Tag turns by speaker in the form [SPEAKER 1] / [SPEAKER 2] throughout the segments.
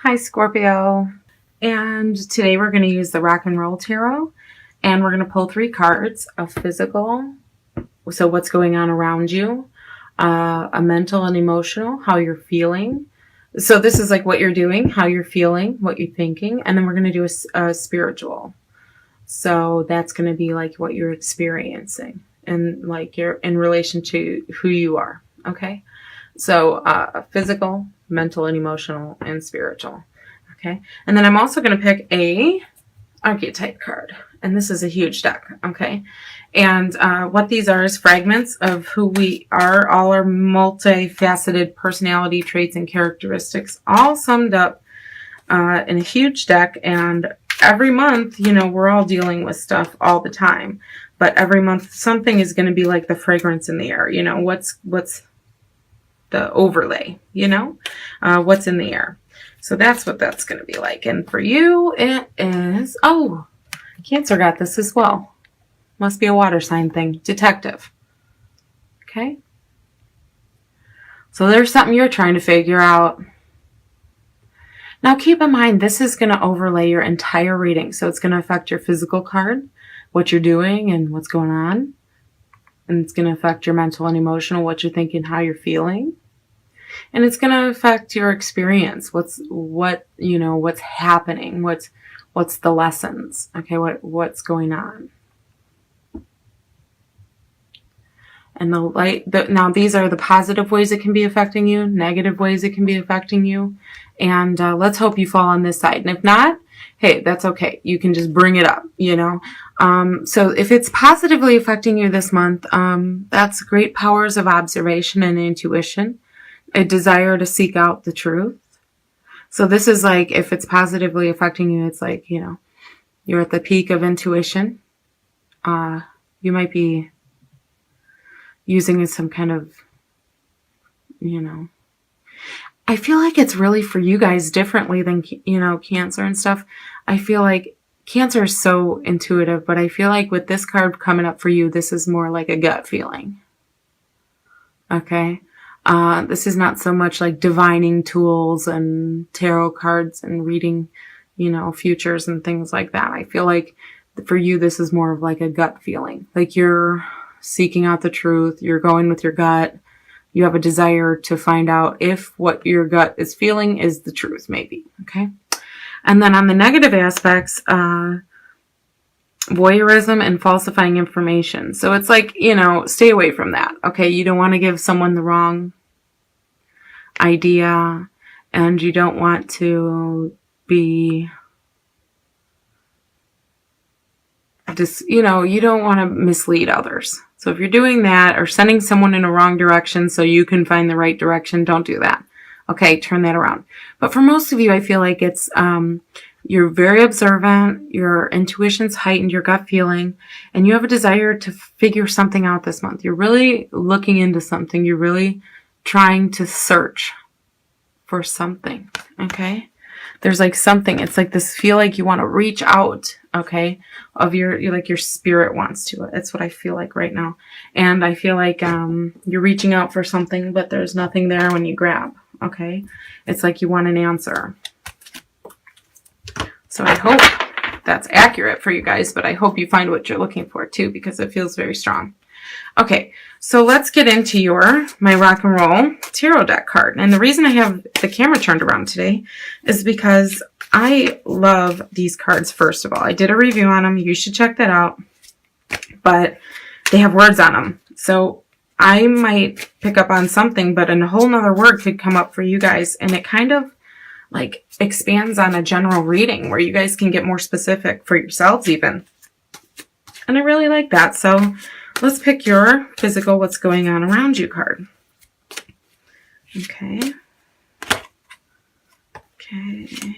[SPEAKER 1] Hi, Scorpio. And today we're going to use the Rock and Roll Tarot, and we're going to pull 3 cards: a physical, so what's going on around you, a mental and emotional, how you're feeling. So this is like what you're doing, how you're feeling, what you're thinking, and then we're going to do a spiritual. So that's going to be like what you're experiencing and like you're in relation to who you are. Okay. So physical, mental and emotional, and spiritual. Okay. And then I'm also going to pick a archetype card. And this is a huge deck. Okay. And what these are is fragments of who we are, all our multifaceted personality traits and characteristics, all summed up in a huge deck. And every month, you know, we're all dealing with stuff all the time. But every month, something is going to be like the fragrance in the air. You know, what's the overlay, you know, what's in the air. So that's what that's going to be like. And for you, it is, oh, Cancer got this as well. Must be a water sign thing. Detective. Okay. So there's something you're trying to figure out. Now keep in mind, this is going to overlay your entire reading. So it's going to affect your physical card, what you're doing and what's going on. And it's going to affect your mental and emotional, what you're thinking, how you're feeling. And it's going to affect your experience. What's happening? What's the lessons? Okay, what's going on? And the light. Now these are the positive ways it can be affecting you, negative ways it can be affecting you, and let's hope you fall on this side. And if not, hey, that's okay. You can just bring it up. You know. So if it's positively affecting you this month, that's great powers of observation and intuition. A desire to seek out the truth. So this is like, if it's positively affecting you, it's like, you know, you're at the peak of intuition. You might be using some kind of, you know, I feel like it's really for you guys differently than, you know, Cancer and stuff. I feel like Cancer is so intuitive, but I feel like with this card coming up for you, this is more like a gut feeling. Okay. This is not so much like divining tools and tarot cards and reading, you know, futures and things like that. I feel like for you, this is more of like a gut feeling. Like you're seeking out the truth. You're going with your gut. You have a desire to find out if what your gut is feeling is the truth, maybe. Okay. And then on the negative aspects, voyeurism and falsifying information. So it's like, you know, stay away from that. Okay. You don't want to give someone the wrong idea, and you don't want to be just, you know, you don't want to mislead others. So if you're doing that or sending someone in a wrong direction so you can find the right direction, don't do that. Okay, turn that around. But for most of you, I feel like it's you're very observant, your intuition's heightened, your gut feeling, and you have a desire to figure something out this month. You're really looking into something. You're really trying to search for something. Okay. There's like something. It's like this feel like you want to reach out. Okay. Of your like your spirit wants to. It's what I feel like right now. And I feel like you're reaching out for something, but there's nothing there when you grab. Okay. It's like you want an answer. So I hope that's accurate for you guys, but I hope you find what you're looking for too, because it feels very strong. Okay, so let's get into my Rock and Roll Tarot deck card. And the reason I have the camera turned around today is because I love these cards, first of all. I did a review on them. You should check that out. But they have words on them. So I might pick up on something, but a whole nother word could come up for you guys. And it kind of like expands on a general reading where you guys can get more specific for yourselves even. And I really like that. So let's pick your physical, what's going on around you card. Okay. Okay.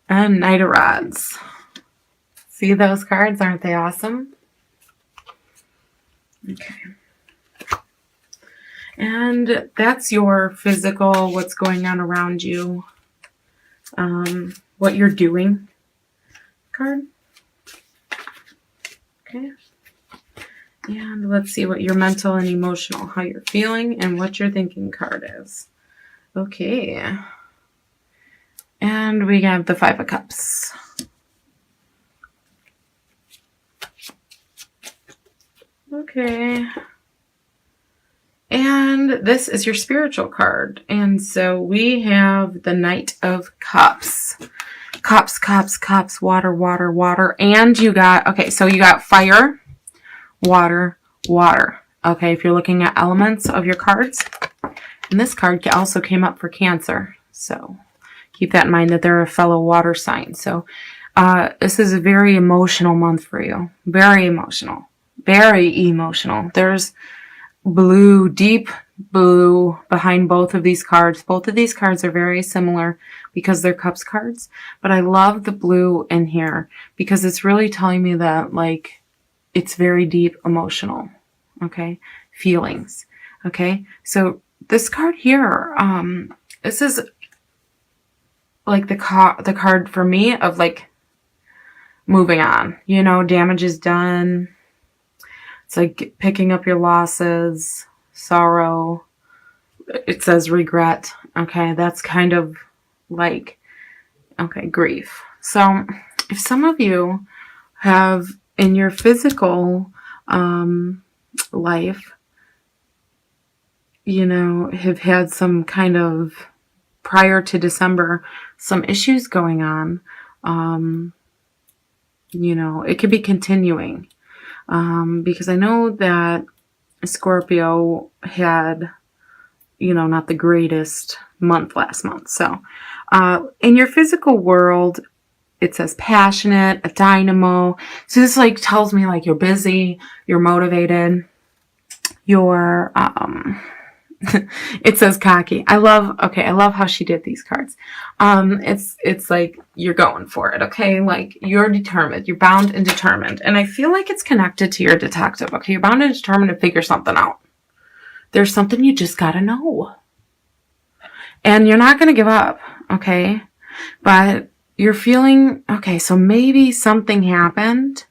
[SPEAKER 1] And Knight of Rods. See those cards? Aren't they awesome? Okay. And that's your physical, what's going on around you, what you're doing card. Okay. And let's see what your mental and emotional, how you're feeling and what your thinking card is. Okay. And we have the Five of Cups. Okay. And this is your spiritual card. And so we have the Knight of Cups. Cups, cups, cups, water, water, water. And you got, okay, so you got fire, water, water. Okay, if you're looking at elements of your cards. And this card also came up for Cancer. So keep that in mind that they're a fellow water sign. So this is a very emotional month for you. Very emotional. Very emotional. There's blue, deep blue behind both of these cards. Both of these cards are very similar because they're cups cards. But I love the blue in here because it's really telling me that, like, it's very deep emotional. Okay? Feelings. Okay? So this card here, this is like the card for me of, like, moving on. You know, damage is done. It's like picking up your losses, sorrow. It says regret. Okay, that's kind of like, okay, grief. So if some of you have in your physical life, you know, have had some kind of, prior to December, some issues going on, you know, it could be continuing. Because I know that Scorpio had, you know, not the greatest month last month. So, in your physical world, it says passionate, a dynamo. So this like tells me like you're busy, you're motivated, you're, it says cocky. I love how she did these cards. It's like you're going for it, okay? Like you're determined, you're bound and determined. And I feel like it's connected to your detective, okay? You're bound and determined to figure something out. There's something you just gotta know. And you're not gonna give up, okay? But you're feeling, okay, so maybe something happened,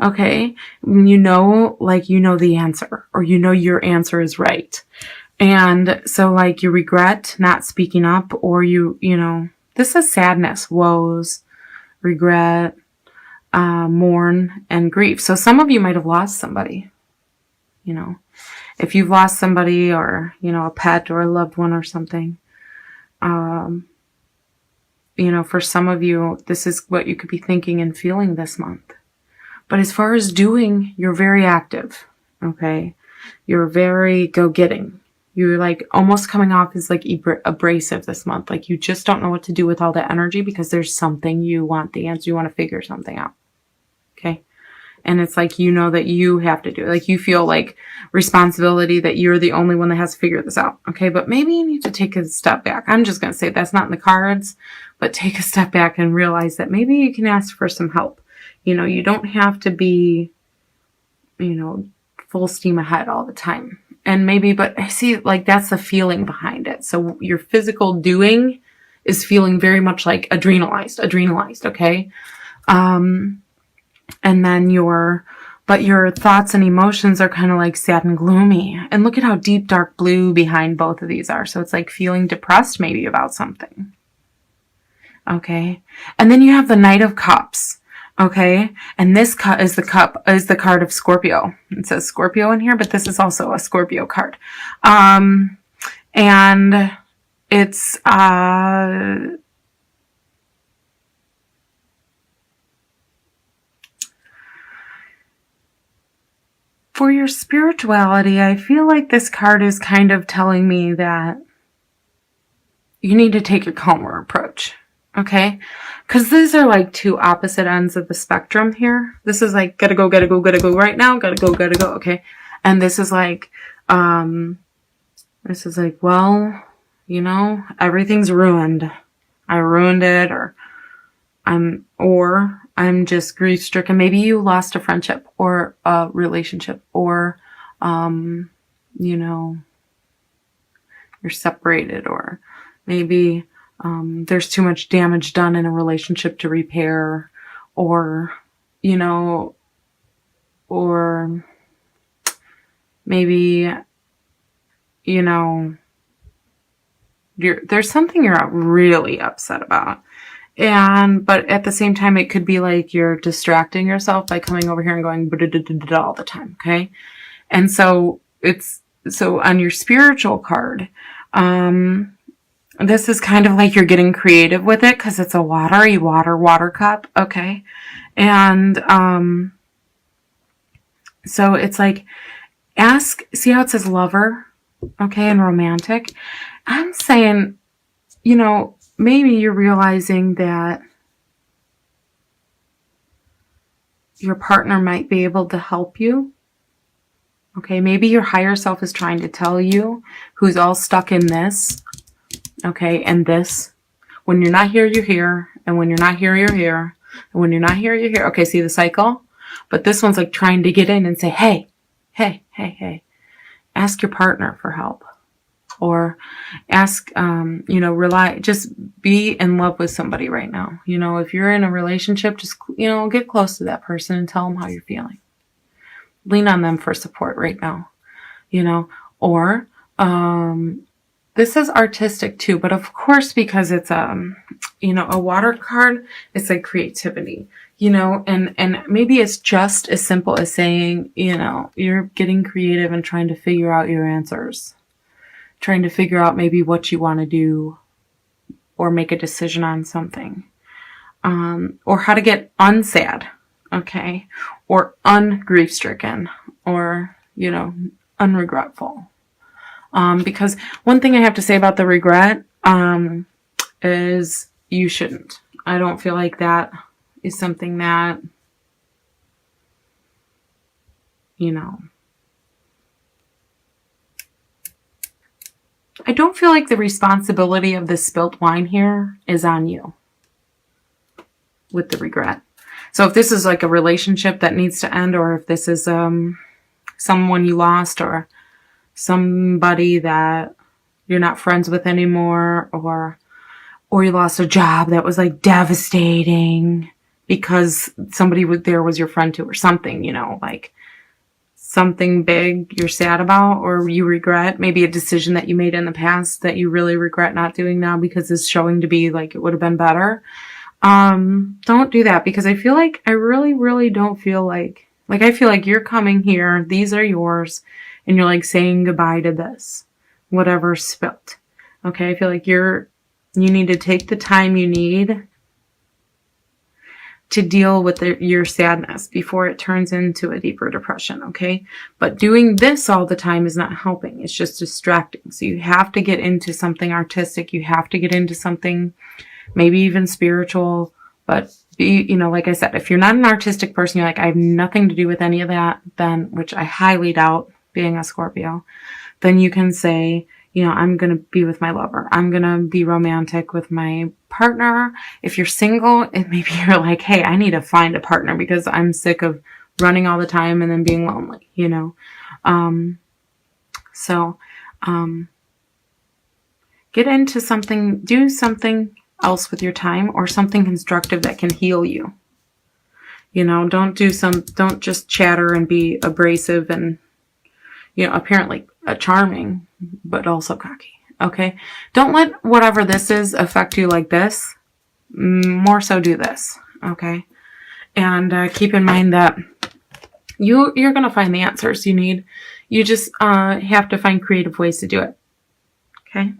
[SPEAKER 1] okay? You know, like you know the answer, or you know your answer is right. And so like you regret not speaking up, or you know, this is sadness, woes, regret, mourn, and grief. So some of you might have lost somebody, you know, if you've lost somebody, or, you know, a pet or a loved one or something. You know, for some of you, this is what you could be thinking and feeling this month. But as far as doing, you're very active, okay? You're very go-getting. You're like almost coming off as like abrasive this month. Like you just don't know what to do with all that energy because there's something you want the answer. You want to figure something out. Okay. And it's like, you know, that you have to do it. Like you feel like responsibility that you're the only one that has to figure this out. Okay. But maybe you need to take a step back. I'm just going to say that's not in the cards, but take a step back and realize that maybe you can ask for some help. You know, you don't have to be, you know, full steam ahead all the time. And maybe, but I see, like, that's the feeling behind it. So your physical doing is feeling very much like adrenalized, okay? And then your thoughts and emotions are kind of like sad and gloomy. And look at how deep, dark blue behind both of these are. So it's like feeling depressed maybe about something. Okay? And then you have the Knight of Cups. Okay, and this is the card of Scorpio. It says Scorpio in here, but this is also a Scorpio card. And it's for your spirituality, I feel like this card is kind of telling me that you need to take a calmer approach. Okay? Because these are like two opposite ends of the spectrum here. This is like, gotta go right now. Gotta go. Okay? And this is like, well, you know, everything's ruined. I ruined it, or I'm just grief stricken. Maybe you lost a friendship or a relationship, or, you know, you're separated, or maybe, there's too much damage done in a relationship to repair, or, you know, or maybe, you know, there's something you're really upset about. But at the same time, it could be like you're distracting yourself by coming over here and going all the time. Okay. And so so on your spiritual card, this is kind of like you're getting creative with it because it's a water cup. Okay. And, so it's like, see how it says lover? Okay. And romantic. I'm saying, maybe you're realizing that your partner might be able to help you. Okay, maybe your higher self is trying to tell you, who's all stuck in this, okay, and this. When you're not here, you're here. And when you're not here, you're here. And when you're not here, you're here. Okay, see the cycle? But this one's like trying to get in and say, hey. Ask your partner for help. Or ask, just be in love with somebody right now. If you're in a relationship, just, get close to that person and tell them how you're feeling. Lean on them for support right now, or, this is artistic too, but of course, because it's, a water card, it's like creativity, and maybe it's just as simple as saying, you're getting creative and trying to figure out your answers. Trying to figure out maybe what you want to do or make a decision on something. Or how to get unsad, okay? Or ungrief stricken, or, unregretful. Because one thing I have to say about the regret is you shouldn't. I don't feel like that is something that, I don't feel like the responsibility of the spilt wine here is on you with the regret. So if this is like a relationship that needs to end, or if this is someone you lost, or somebody that you're not friends with anymore, or you lost a job that was like devastating because somebody there was your friend too, or something, like something big you're sad about, or you regret, maybe a decision that you made in the past that you really regret not doing now because it's showing to be like it would have been better. Don't do that, because I really, really don't feel like I feel like you're coming here, these are yours, and you're like saying goodbye to this, whatever's spilt. Okay. I feel like you need to take the time you need to deal with your sadness before it turns into a deeper depression, okay? But doing this all the time is not helping. It's just distracting. So you have to get into something artistic. You have to get into something maybe even spiritual. But, like I said, if you're not an artistic person, you're like, I have nothing to do with any of that, then, which I highly doubt being a Scorpio, then you can say, I'm going to be with my lover. I'm going to be romantic with my partner. If you're single, and maybe you're like, hey, I need to find a partner because I'm sick of running all the time and then being lonely, get into something, do something else with your time, or something constructive that can heal you. Don't just chatter and be abrasive and, apparently charming, but also cocky. Okay. Don't let whatever this is affect you like this. More so do this. Okay. And keep in mind that you're going to find the answers you need. You just have to find creative ways to do it. Okay.